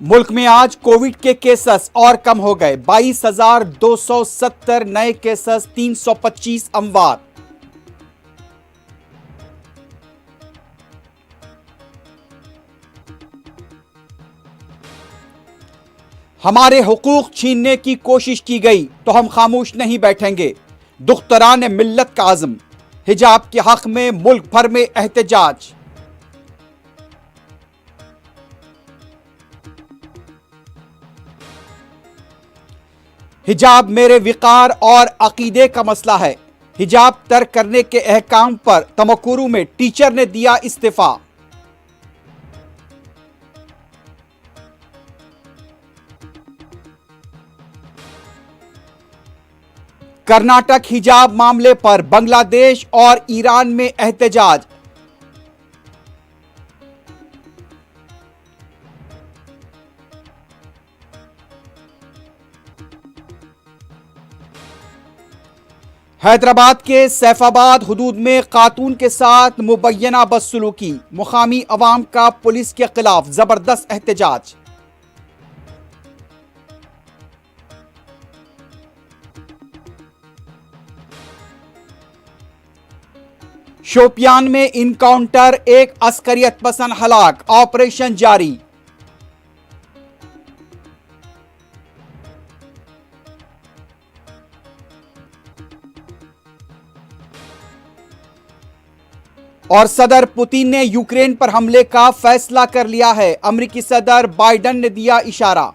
मुल्क में आज कोविड के केसेस और कम हो गए। 22,270 नए केसेस, 325 अमवात। हमारे हुकूक छीनने की कोशिश की गई तो हम खामोश नहीं बैठेंगे। दुख्तरान मिल्लत का आज़म। हिजाब के हक में मुल्क भर में एहतजाज। हिजाब मेरे विकार और अकीदे का मसला है। हिजाब तर्क करने के अहकाम पर तमकुरू में टीचर ने दिया इस्तीफा। कर्नाटक हिजाब मामले पर बांग्लादेश और ईरान में एहतजाज। हैदराबाद के सैफाबाद हुदूद में खातून के साथ मुबैना बदसलूकी। मुकामी अवाम का पुलिस के खिलाफ जबरदस्त एहतजाज। शोपियान में इनकाउंटर, एक अस्करियत पसंद हलाक, ऑपरेशन जारी। और सदर पुतिन ने यूक्रेन पर हमले का फैसला कर लिया है। अमेरिकी सदर बाइडेन ने दिया इशारा।